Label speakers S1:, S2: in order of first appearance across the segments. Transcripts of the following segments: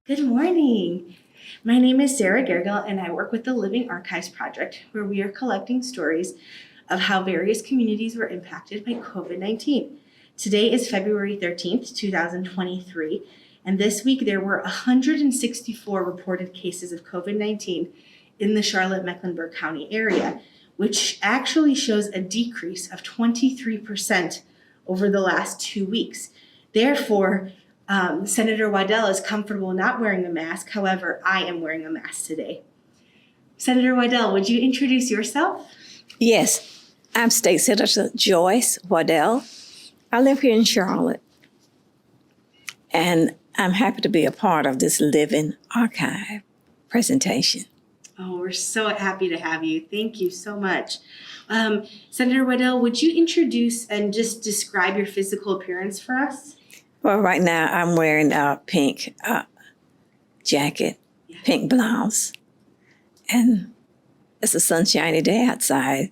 S1: Good morning. My name is Sarah Gergel, and I work with the Living Archives Project, where we are collecting stories of how various communities were impacted by COVID-19. Today is February 13th, 2023, and this week there were 164 reported cases of COVID-19 in the Charlotte-Mecklenburg County area, which actually shows a decrease of 23% over the last 2 weeks. Therefore, Senator Waddell is comfortable not wearing a mask. However, I am wearing a mask today. Senator Waddell, would you introduce yourself?
S2: Yes, I'm State Senator Joyce Waddell. I live here in Charlotte, and I'm happy to be a part of this Living Archive presentation.
S1: Oh, we're so happy to have you. Thank you so much. Senator Waddell, would you introduce and just describe your physical appearance for us?
S2: Well, right now I'm wearing a pink jacket, pink blouse, and it's a sunshiny day outside,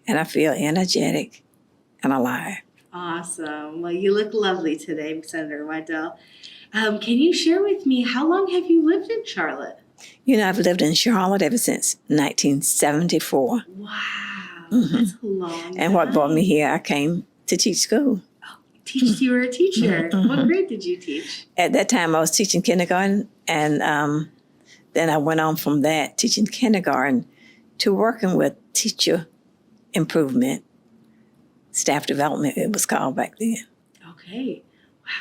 S2: and I feel energetic and alive.
S1: Awesome. Well, you look lovely today, Senator Waddell. Can you share with me, how long have you lived in Charlotte?
S2: You know, I've lived in Charlotte ever since 1974.
S1: Wow, that's a long
S2: And what brought me here, I came to teach school.
S1: You were a teacher.
S2: Mm-hmm.
S1: What grade did you teach?
S2: At that time, I was teaching kindergarten, and then I went on from that, teaching kindergarten, to working with teacher improvement, staff development, it was called back then.
S1: Okay.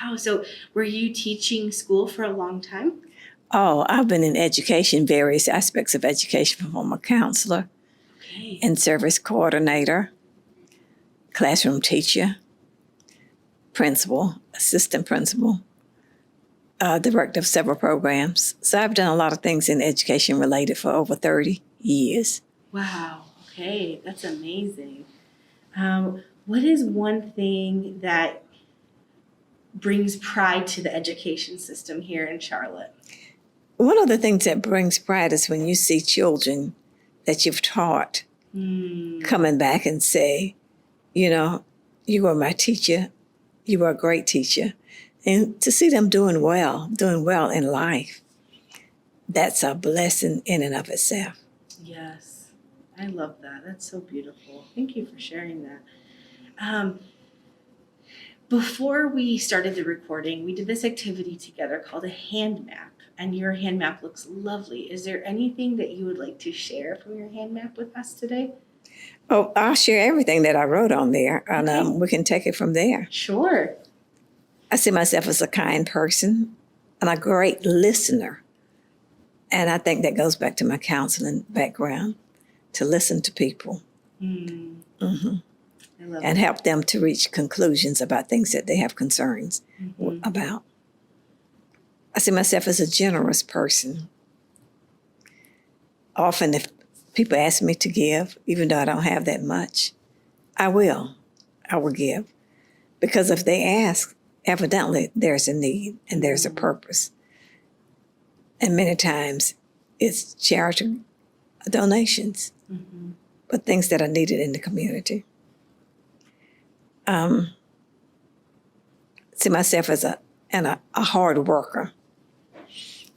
S1: Wow. So were you teaching school for a long time?
S2: Oh, I've been in education, various aspects of education, from a counselor, and service coordinator, classroom teacher, principal, assistant principal, director of several programs. So I've done a lot of things in education related for over 30 years.
S1: Wow. Okay. That's amazing. What is one thing that brings pride to the education system here in Charlotte?
S2: One of the things that brings pride is when you see children that you've taught coming back and say, you know, you were my teacher. You were a great teacher. And to see them doing well in life, that's a blessing in and of itself.
S1: Yes, I love that. That's so beautiful. Thank you for sharing that. Before we started the recording, we did this activity together called a hand map, and your hand map looks lovely. Is there anything that you would like to share from your hand map with us today?
S2: Oh, I'll share everything that I wrote on there, and we can take it from there.
S1: Sure.
S2: I see myself as a kind person and a great listener. And I think that goes back to my counseling background, to listen to people and help them to reach conclusions about things that they have concerns about. I see myself as a generous person. Often if people ask me to give, even though I don't have that much, I will give. Because if they ask, evidently there's a need and there's a purpose. And many times it's charity donations, but things that are needed in the community. See myself as a hard worker.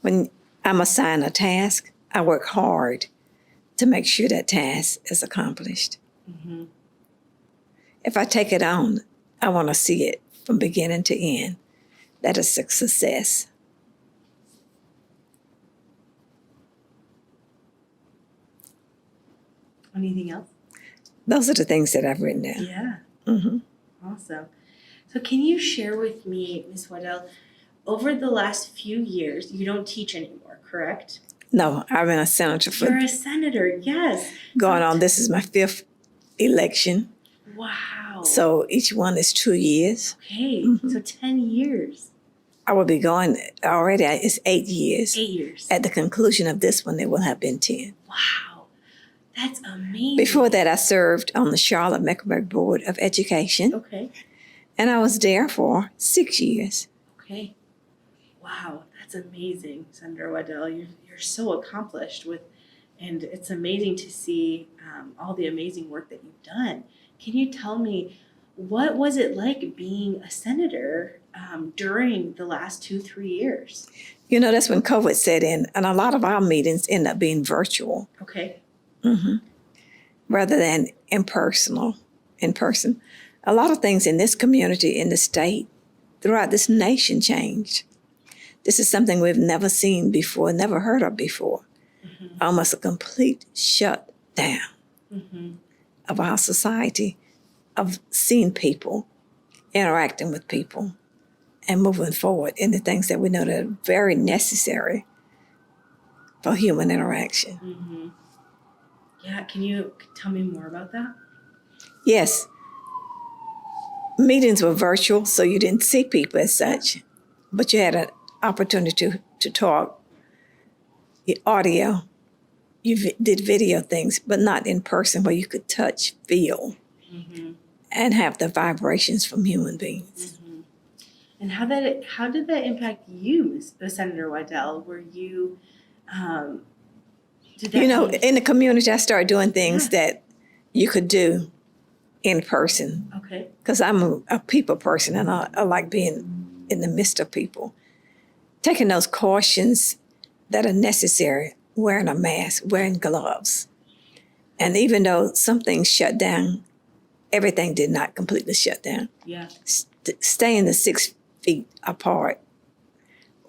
S2: When I'm assigned a task, I work hard to make sure that task is accomplished. If I take it on, I want to see it from beginning to end. That is a success.
S1: Anything else?
S2: Those are the things that I've written down.
S1: Yeah. Awesome. So can you share with me, Ms. Waddell, over the last few years, you don't teach anymore, correct?
S2: No, I've been a senator for...
S1: You're a senator, yes.
S2: Going on, this is my 5th election.
S1: Wow.
S2: So each one is 2 years.
S1: Okay, so 10 years.
S2: I will be going, already it's 8 years.
S1: 8 years.
S2: At the conclusion of this one, it will have been 10.
S1: Wow, that's amazing.
S2: Before that, I served on the Charlotte-Mecklenburg Board of Education.
S1: Okay.
S2: And I was there for 6 years.
S1: Okay. Wow, that's amazing, Senator Waddell. You're so accomplished and it's amazing to see all the amazing work that you've done. Can you tell me What was it like being a senator during the last 2-3 years?
S2: You know, that's when COVID set in, and a lot of our meetings end up being virtual
S1: Okay.
S2: rather than in person. A lot of things in this community, in the state, throughout this nation changed. This is something we've never seen before, never heard of before. Almost a complete shutdown of our society, of seeing people, interacting with people, and moving forward in the things that we know that are very necessary for human interaction.
S1: Yeah, can you tell me more about that?
S2: Yes, meetings were virtual, so you didn't see people as such, but you had an opportunity to talk. Audio, you did video things, but not in person where you could touch, feel, and have the vibrations from human beings.
S1: And how did that impact you, Senator Waddell? Were you did that
S2: You know,
S1: change-
S2: in the community, I started doing things that you could do in person
S1: Okay.
S2: because I'm a people person and I like being in the midst of people. Taking those cautions that are necessary, wearing a mask, wearing gloves. And even though some things shut down, everything did not completely shut down.
S1: Yeah.
S2: Staying the 6 feet apart,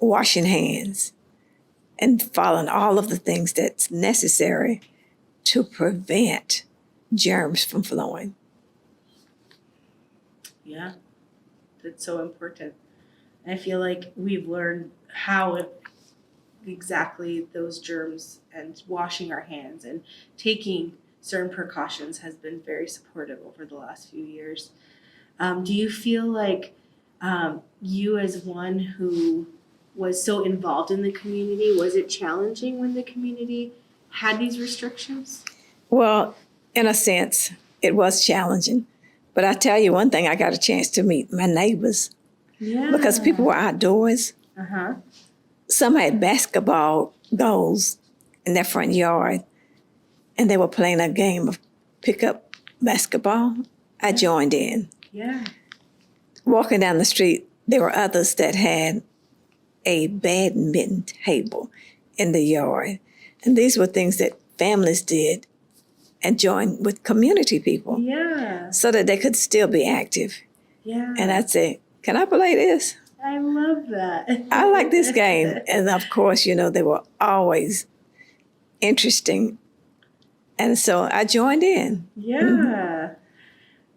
S2: washing hands, and following all of the things that's necessary to prevent germs from flowing.
S1: Yeah. That's so important. I feel like we've learned how exactly those germs and washing our hands and taking certain precautions has been very supportive over the last few years. Do you feel like you, as one who was so involved in the community, was it challenging when the community had these restrictions?
S2: Well, in a sense, it was challenging. But I tell you one thing, I got a chance to meet my neighbors
S1: Yeah.
S2: because people were outdoors.
S1: Uh-huh.
S2: Some had basketball goals in their front yard, and they were playing a game of pickup basketball. I joined in.
S1: Yeah.
S2: Walking down the street, there were others that had a badminton table in the yard. And these were things that families did and joined with community people
S1: Yeah.
S2: so that they could still be active.
S1: Yeah.
S2: And I'd say, can I play this?
S1: I love that.
S2: I like this game. And of course, you know, they were always interesting. And so I joined in.
S1: Yeah.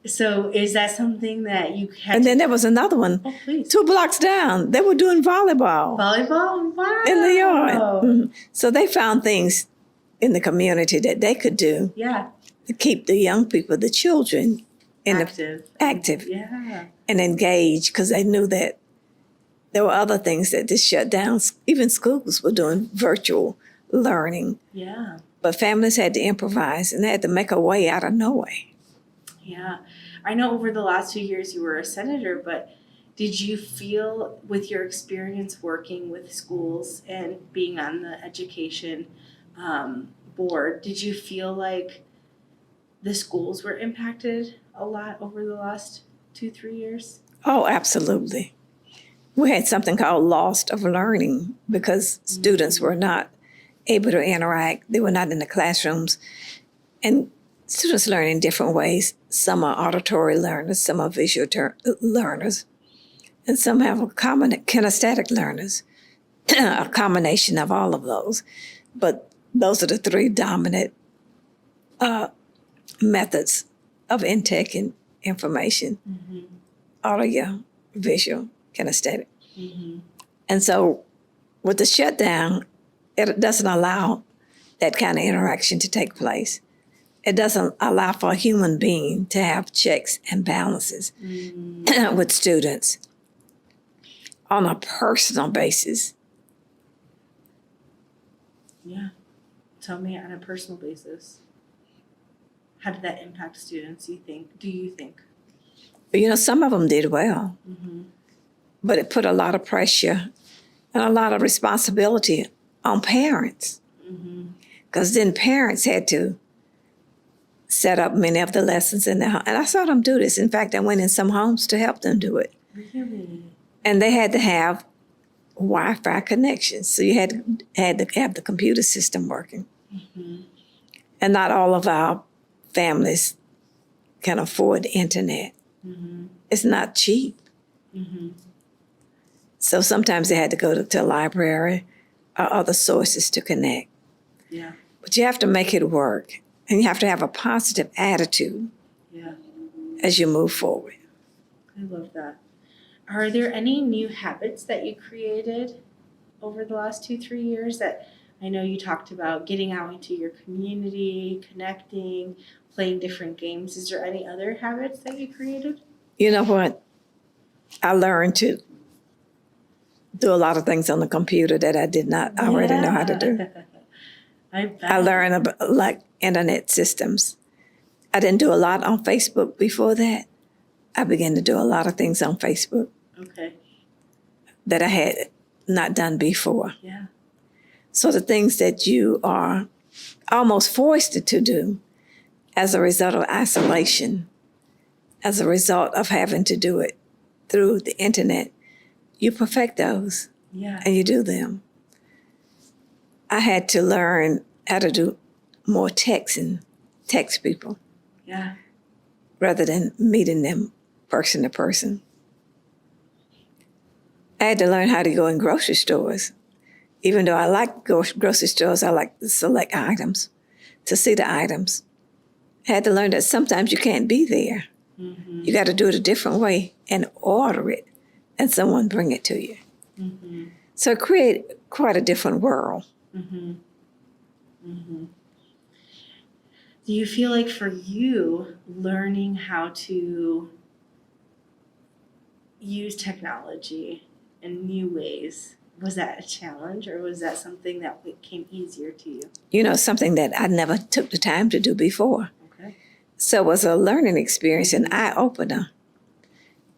S1: So is that something that you had
S2: And
S1: to
S2: then there was another one,
S1: Oh, please.
S2: 2 blocks down. They were doing volleyball
S1: Volleyball? Wow.
S2: in the yard. So they found things in the community that they could do
S1: Yeah.
S2: to keep the young people, the children, active
S1: Yeah.
S2: and engaged because they knew that there were other things that just shut down. Even schools were doing virtual learning,
S1: Yeah.
S2: but families had to improvise and they had to make a way out of no way.
S1: Yeah. I know over the last 2 years you were a senator, but did you feel with your experience working with schools and being on the education board, did you feel like the schools were impacted a lot over the last 2-3 years?
S2: Oh, absolutely. We had something called loss of learning because students were not able to interact. They were not in the classrooms. And students learn in different ways. Some are auditory learners, some are visual learners, and some have a common kinesthetic learners, a combination of all of those. But those are the 3 dominant methods of intake and information: audio, visual, kinesthetic. And so with the shutdown, it doesn't allow that kind of interaction to take place. It doesn't allow for a human being to have checks and balances with students on a personal basis.
S1: Yeah. Tell me on a personal basis. How did that impact students, do you think?
S2: You know, some of them did well, but it put a lot of pressure and a lot of responsibility on parents. Because then parents had to set up many of the lessons in their home. And I saw them do this. In fact, I went in some homes to help them do it.
S1: Really?
S2: And they had to have Wi-Fi connections. So you had to have the computer system working.
S1: Mm-hmm.
S2: And not all of our families can afford the internet.
S1: Mm-hmm.
S2: It's not cheap.
S1: Mm-hmm.
S2: So sometimes they had to go to a library or other sources to connect.
S1: Yeah.
S2: But you have to make it work. And you have to have a positive attitude
S1: Yeah.
S2: as you move forward.
S1: I love that. Are there any new habits that you created over the last 2-3 years that I know you talked about getting out into your community, connecting, playing different games? Is there any other habits that you created?
S2: You know what? I learned to do a lot of things on the computer that I did not already know how to do.
S1: I bet.
S2: I learned about like internet systems. I didn't do a lot on Facebook before that. I began to do a lot of things on Facebook
S1: Okay.
S2: that I had not done before.
S1: Yeah.
S2: So the things that you are almost forced to do as a result of isolation, as a result of having to do it through the internet, you perfect those
S1: Yeah.
S2: and you do them. I had to learn how to do more texting, text people,
S1: Yeah.
S2: rather than meeting them person to person. I had to learn how to go in grocery stores. Even though I like grocery stores, I like to select items, to see the items. I had to learn that sometimes you can't be there.
S1: Mm-hmm.
S2: You got to do it a different way and order it and someone bring it to you.
S1: Mm-hmm.
S2: So it created quite a different world.
S1: Mm-hmm. Mm-hmm. Do you feel like for you, learning how to use technology in new ways, was that a challenge or was that something that came easier to you?
S2: You know, something that I never took the time to do before.
S1: Okay.
S2: So it was a learning experience, an eye-opener,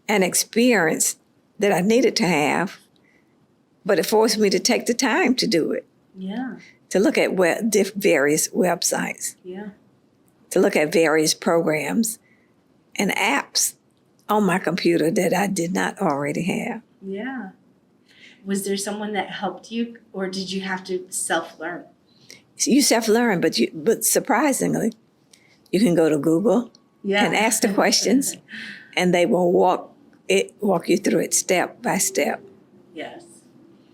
S2: an experience that I needed to have, but it forced me to take the time to do it,
S1: Yeah.
S2: to look at various websites,
S1: Yeah.
S2: to look at various programs and apps on my computer that I did not already have.
S1: Yeah. Was there someone that helped you or did you have to self-learn?
S2: You self-learn, but surprisingly, you can go to Google
S1: Yeah.
S2: and ask the questions, and they will walk you through it step by step.
S1: Yes,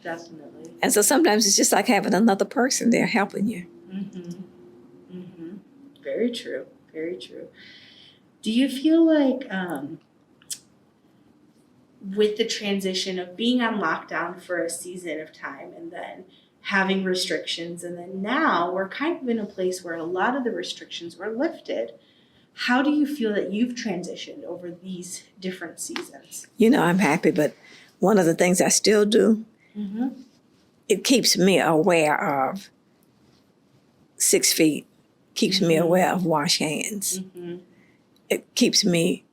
S1: definitely.
S2: And so sometimes it's just like having another person there helping you.
S1: Mm-hmm. Mm-hmm. Very true. Very true. Do you feel like with the transition of being on lockdown for a season of time and then having restrictions, and then now we're kind of in a place where a lot of the restrictions were lifted, how do you feel that you've transitioned over these different seasons?
S2: You know, I'm happy, but one of the things I still do,
S1: Mm-hmm.
S2: it keeps me aware of 6 feet, keeps me aware of wash hands.
S1: Mm-hmm.
S2: It keeps me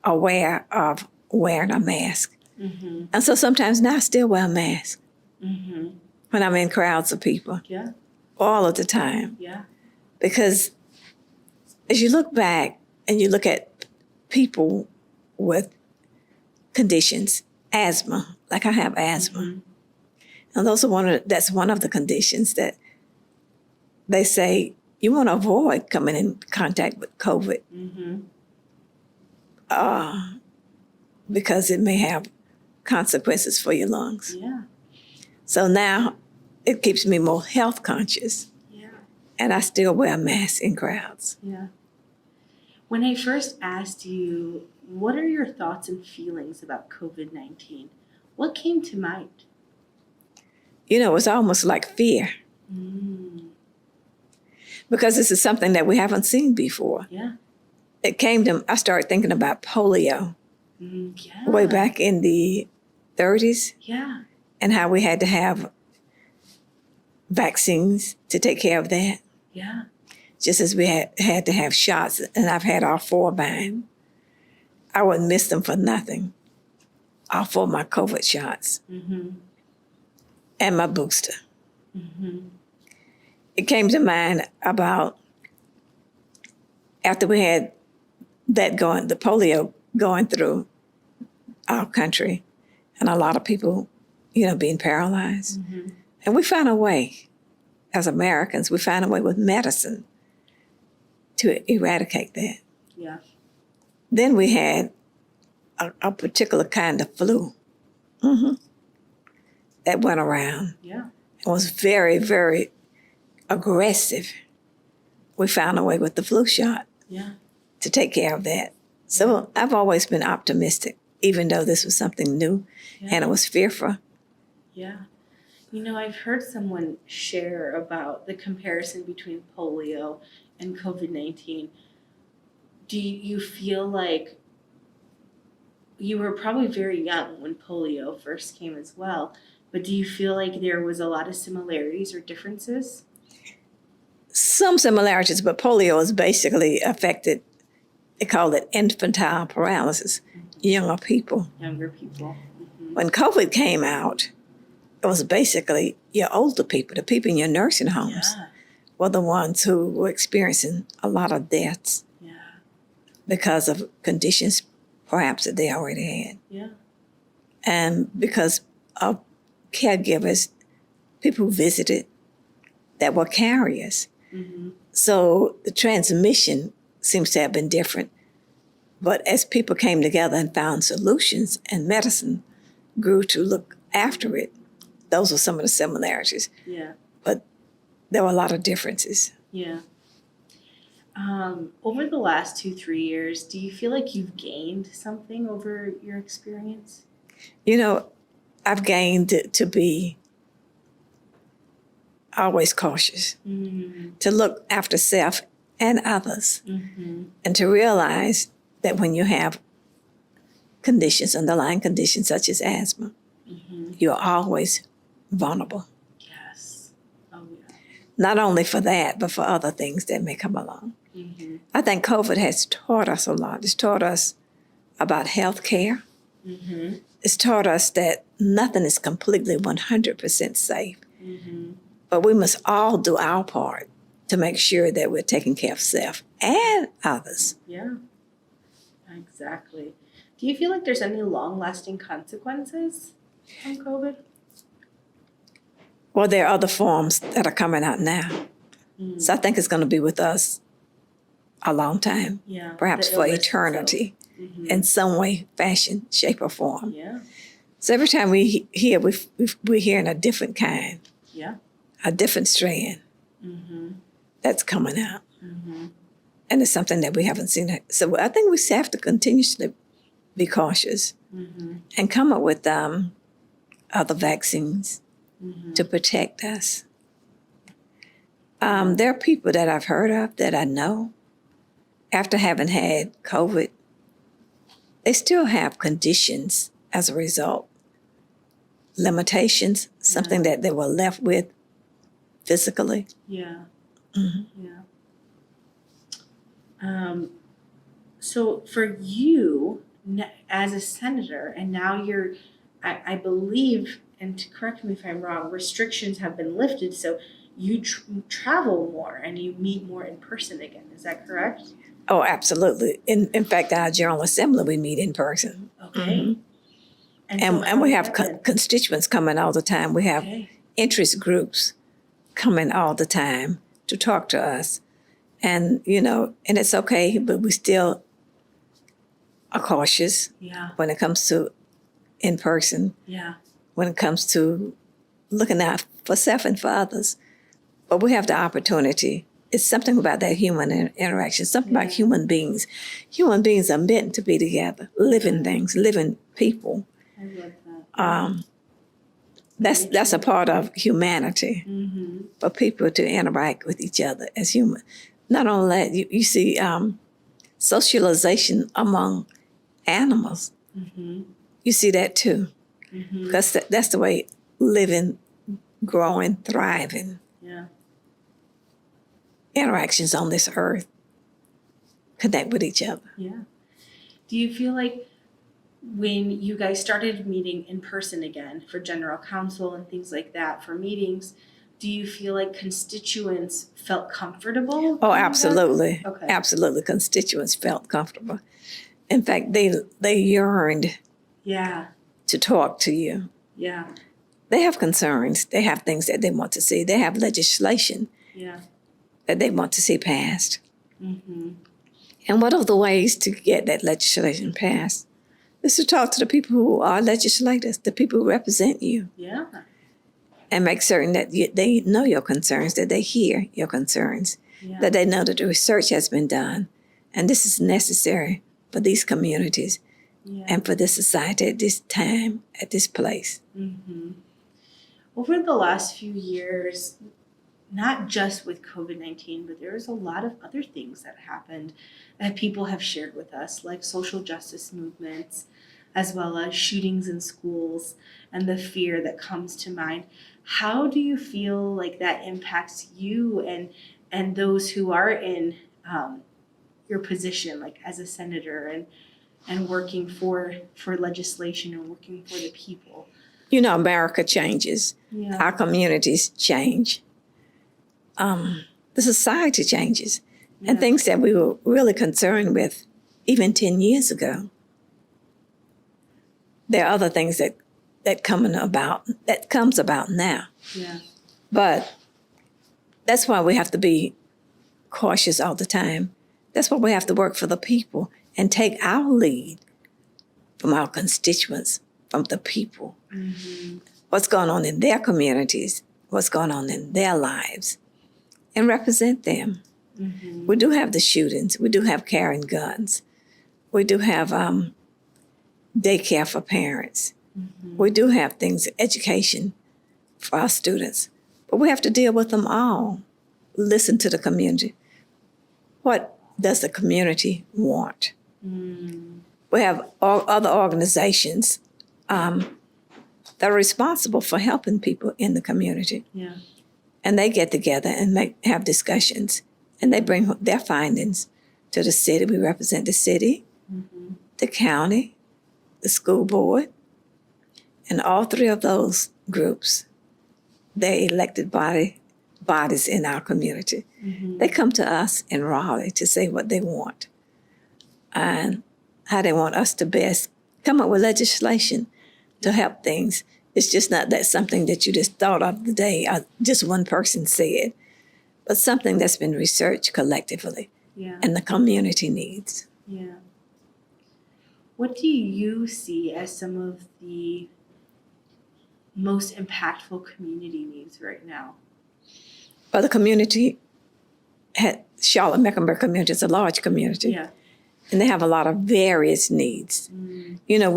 S2: aware of wearing a mask.
S1: Mm-hmm.
S2: And so sometimes now I still wear a mask
S1: Mm-hmm.
S2: when I'm in crowds of people,
S1: Yeah.
S2: all of the time.
S1: Yeah.
S2: Because as you look back and you look at people with conditions, asthma, like I have asthma,
S1: Mm-hmm.
S2: and that's one of the conditions that they say you want to avoid coming in contact with COVID
S1: Mm-hmm.
S2: because it may have consequences for your lungs.
S1: Yeah.
S2: So now it keeps me more health conscious,
S1: Yeah.
S2: and I still wear a mask in crowds.
S1: Yeah. When I first asked you, what are your thoughts and feelings about COVID-19? What came to mind?
S2: You know, it's almost like fear because this is something that we haven't seen before.
S1: Yeah.
S2: I started thinking about polio
S1: Yeah.
S2: way back in the 30s
S1: Yeah.
S2: and how we had to have vaccines to take care of that,
S1: Yeah.
S2: just as we had to have shots, and I've had all 4 of mine. I wouldn't miss them for nothing. All 4 of my COVID shots
S1: Mm-hmm.
S2: and my booster.
S1: Mm-hmm.
S2: It came to mind about after we had that going, the polio going through our country, and a lot of people, being paralyzed.
S1: Mm-hmm.
S2: And we found a way, as Americans, we found a way with medicine to eradicate that.
S1: Yeah.
S2: Then we had a particular kind of flu that went around.
S1: Yeah.
S2: It was very, very aggressive. We found a way with the flu shot
S1: Yeah.
S2: to take care of that. So I've always been optimistic, even though this was something new and it was fearful.
S1: Yeah. I've heard someone share about the comparison between polio and COVID-19. Do you feel like you were probably very young when polio first came as well, but do you feel like there was a lot of similarities or differences?
S2: Some similarities, but polio is basically affected, they call it infantile paralysis, younger people.
S1: Younger people. Mm-hmm.
S2: When COVID came out, it was basically your older people, the people in your nursing homes, were the ones who were experiencing a lot of deaths because of conditions perhaps that they already had.
S1: Yeah.
S2: And because of caregivers, people who visited that were carriers.
S1: Mm-hmm.
S2: So the transmission seems to have been different. But as people came together and found solutions and medicine grew to look after it, those were some of the similarities.
S1: Yeah.
S2: But there were a lot of differences.
S1: Yeah. Over the last 2-3 years, do you feel like you've gained something over your experience?
S2: I've gained to be always cautious, to look after self and others, and to realize that when you have conditions, underlying conditions such as asthma, you're always vulnerable.
S1: Yes. Oh, yeah.
S2: Not only for that, but for other things that may come along.
S1: Mm-hmm.
S2: I think COVID has taught us a lot. It's taught us about health care.
S1: Mm-hmm.
S2: It's taught us that nothing is completely 100% safe.
S1: Mm-hmm.
S2: But we must all do our part to make sure that we're taking care of self and others.
S1: Yeah, exactly. Do you feel like there's any long-lasting consequences from COVID?
S2: Well, there are other forms that are coming out now.
S1: Mm.
S2: So I think it's going to be with us a long time,
S1: Yeah.
S2: perhaps
S1: the
S2: for
S1: illness
S2: eternity,
S1: itself.
S2: in some way, fashion, shape, or form.
S1: Yeah.
S2: So every time we hear, we're hearing a different kind,
S1: Yeah.
S2: a different strand that's coming out. And it's something that we haven't seen. So I think we have to continuously be cautious and come up with other vaccines to protect us. There are people that I've heard of that I know, after having had COVID, they still have conditions as a result, limitations, something that they were left with physically.
S1: Yeah. Yeah. So for you, as a senator, and now you're, I believe, and to correct me if I'm wrong, restrictions have been lifted, so you travel more and you meet more in person again. Is that correct?
S2: Oh, absolutely. In fact, our General Assembly, we meet in person.
S1: Okay.
S2: And we have constituents coming all the time. We have interest groups coming all the time to talk to us. And, and it's okay, but we still are cautious when it comes to in person, when it comes to looking out for self and for others. But we have the opportunity. It's something about that human interaction, something about human beings. Human beings are meant to be together, living things, living people.
S1: I love that.
S2: That's a part of humanity, for people to interact with each other as human. Not only that, you see socialization among animals. You see that too, because that's the way living, growing, thriving. Interactions on this earth connect with each other.
S1: Yeah. Do you feel like when you guys started meeting in person again for general council and things like that, for meetings, do you feel like constituents felt comfortable?
S2: Oh, absolutely.
S1: Okay.
S2: Absolutely. Constituents felt comfortable. In fact, they yearned
S1: Yeah.
S2: to talk to you.
S1: Yeah.
S2: They have concerns. They have things that they want to see. They have legislation
S1: Yeah.
S2: that they want to see passed.
S1: Mm-hmm.
S2: And one of the ways to get that legislation passed is to talk to the people who are legislators, the people who represent you,
S1: Yeah.
S2: and make certain that they know your concerns, that they hear your concerns,
S1: Yeah.
S2: that they know that the research has been done, and this is necessary for these communities
S1: Yeah.
S2: and for this society at this time, at this place.
S1: Mm-hmm. Over the last few years, not just with COVID-19, but there's a lot of other things that happened that people have shared with us, like social justice movements, as well as shootings in schools and the fear that comes to mind. How do you feel like that impacts you and those who are in your position, like as a senator and working for legislation and working for the people?
S2: You know, America changes.
S1: Yeah.
S2: Our communities change. The society changes. And
S1: Yeah.
S2: things that we were really concerned with even 10 years ago. There are other things that comes about now.
S1: Yeah.
S2: But that's why we have to be cautious all the time. That's why we have to work for the people and take our lead from our constituents, from the people.
S1: Mm-hmm.
S2: What's going on in their communities, what's going on in their lives, and represent them.
S1: Mm-hmm.
S2: We do have the shootings. We do have carrying guns. We do have daycare for parents.
S1: Mm-hmm.
S2: We do have things, education for our students. But we have to deal with them all. Listen to the community. What does the community want?
S1: Mm.
S2: We have other organizations that are responsible for helping people in the community.
S1: Yeah.
S2: And they get together and have discussions. And they bring their findings to the city. We represent the city,
S1: Mm-hmm.
S2: the county, the school board. And all three of those groups, they're elected bodies in our community.
S1: Mm-hmm.
S2: They come to us in Raleigh to say what they want and how they want us to best come up with legislation to help things. It's just not that something that you just thought of the day or just one person said, but something that's been researched collectively
S1: Yeah.
S2: and the community needs.
S1: Yeah. What do you see as some of the most impactful community needs right now?
S2: But the community, Charlotte-Mecklenburg community is a large community,
S1: Yeah.
S2: and they have a lot of various needs.
S1: Mm.
S2: You know,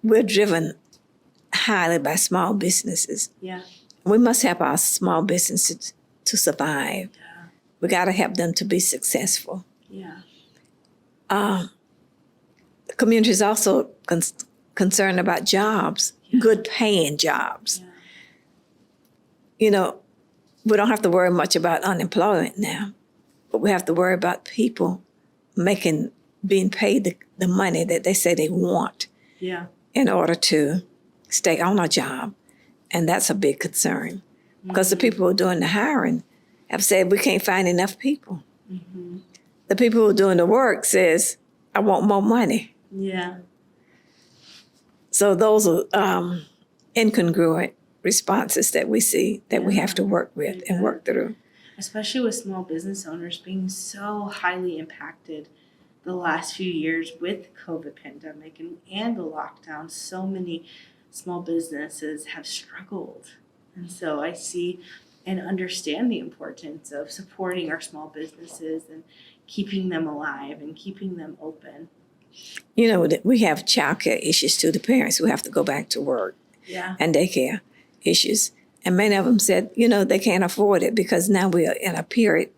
S2: we're driven highly by small businesses.
S1: Yeah.
S2: We must help our small businesses to survive.
S1: Yeah.
S2: We got to help them to be successful.
S1: Yeah.
S2: The community is also concerned about jobs,
S1: Yeah.
S2: good paying jobs.
S1: Yeah.
S2: You know, we don't have to worry much about unemployment now, but we have to worry about people being paid the money that they say they want
S1: Yeah.
S2: in order to stay on a job. And that's a big concern because the people who are doing the hiring have said we can't find enough people.
S1: Mm-hmm.
S2: The people who are doing the work says, I want more money.
S1: Yeah.
S2: So those are incongruent responses that we see that we have to work with and work through.
S1: Especially with small business owners being so highly impacted the last few years with COVID pandemic and the lockdown. So many small businesses have struggled. And so I see and understand the importance of supporting our small businesses and keeping them alive and keeping them open.
S2: You know, we have childcare issues too, the parents who have to go back to work,
S1: Yeah.
S2: and daycare issues. And many of them said, you know, they can't afford it because now we are in a period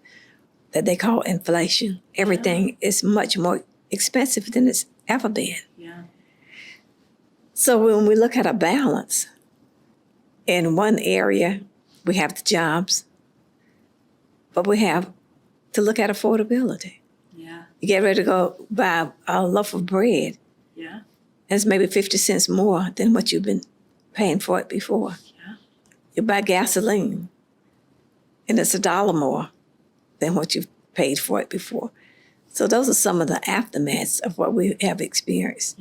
S2: that they call inflation. Everything is much more expensive than it's ever been.
S1: Yeah.
S2: So when we look at a balance, in one area, we have the jobs, but we have to look at affordability.
S1: Yeah.
S2: You get ready to go buy a loaf of bread,
S1: Yeah.
S2: and it's maybe 50 cents more than what you've been paying for it before.
S1: Yeah.
S2: You buy gasoline, and it's $1 more than what you paid for it before. So those are some of the aftermaths of what we have experienced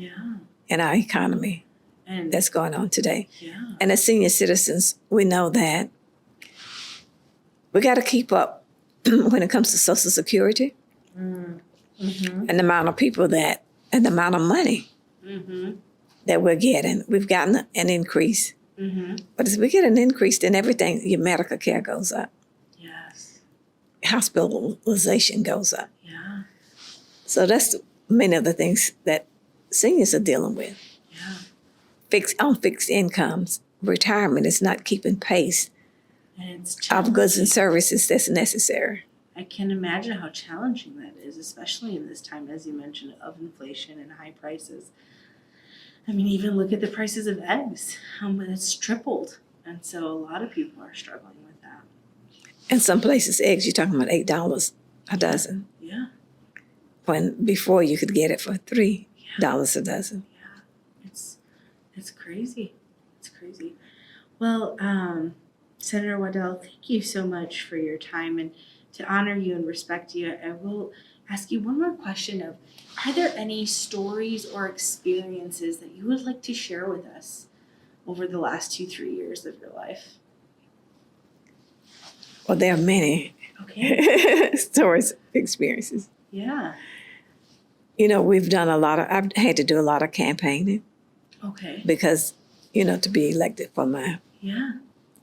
S2: in our economy
S1: And
S2: that's going on today.
S1: yeah.
S2: And as senior citizens, we know that we got to keep up when it comes to Social Security
S1: Mm-hmm.
S2: and the amount of people that, and the amount of money
S1: Mm-hmm.
S2: that we're getting. We've gotten an increase.
S1: Mm-hmm.
S2: But as we get an increase, then everything, your medical care goes up.
S1: Yes.
S2: Hospitalization goes up.
S1: Yeah.
S2: So that's many of the things that seniors are dealing with.
S1: Yeah.
S2: Fixed incomes, retirement is not keeping pace
S1: And it's
S2: of goods
S1: challenging.
S2: and services that's necessary.
S1: I can imagine how challenging that is, especially in this time, as you mentioned, of inflation and high prices. I mean, even look at the prices of eggs. It's tripled. And so a lot of people are struggling with that.
S2: In some places, eggs, you're talking about $8 a dozen,
S1: Yeah.
S2: when before you could get it for $3 a dozen.
S1: Yeah. It's crazy. It's crazy. Well, Senator Waddell, thank you so much for your time, and to honor you and respect you, I will ask you one more question of, are there any stories or experiences that you would like to share with us over the last 2-3 years of your life?
S2: Well, there are many
S1: Okay.
S2: stories, experiences.
S1: Yeah.
S2: You know, I've had to do a lot of campaigning
S1: Okay.
S2: because, to be elected for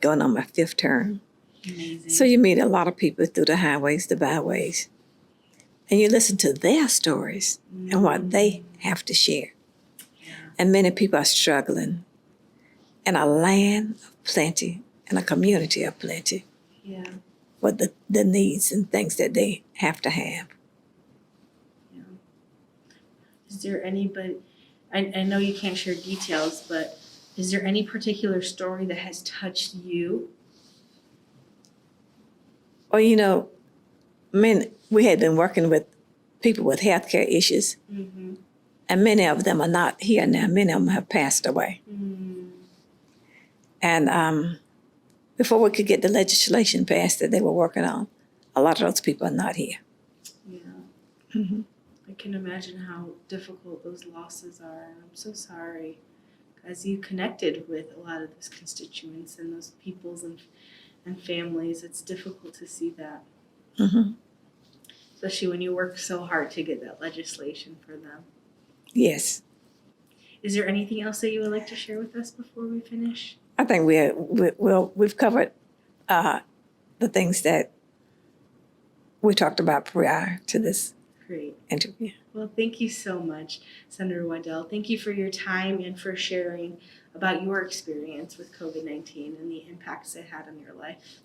S2: going on my 5th term.
S1: Amazing.
S2: So you meet a lot of people through the highways, the byways, and you listen to their stories and what they have to share.
S1: Yeah.
S2: And many people are struggling in a land of plenty, in a community of plenty,
S1: Yeah.
S2: with the needs and things that they have to have.
S1: Yeah. Is there anybody, I know you can't share details, but is there any particular story that has touched you?
S2: Well, we had been working with people with healthcare issues,
S1: Mm-hmm.
S2: and many of them are not here now. Many of them have passed away.
S1: Mm.
S2: And before we could get the legislation passed that they were working on, a lot of those people are not here.
S1: Yeah.
S2: Mm-hmm.
S1: I can imagine how difficult those losses are, and I'm so sorry. As you connected with a lot of those constituents and those peoples and families, it's difficult to see that,
S2: Mm-hmm.
S1: especially when you work so hard to get that legislation for them.
S2: Yes.
S1: Is there anything else that you would like to share with us before we finish?
S2: I think we've covered the things that we talked about prior to this
S1: Great.
S2: interview.
S1: Well, thank you so much, Senator Waddell. Thank you for your time and for sharing about your experience with COVID-19 and the impacts it had on your life.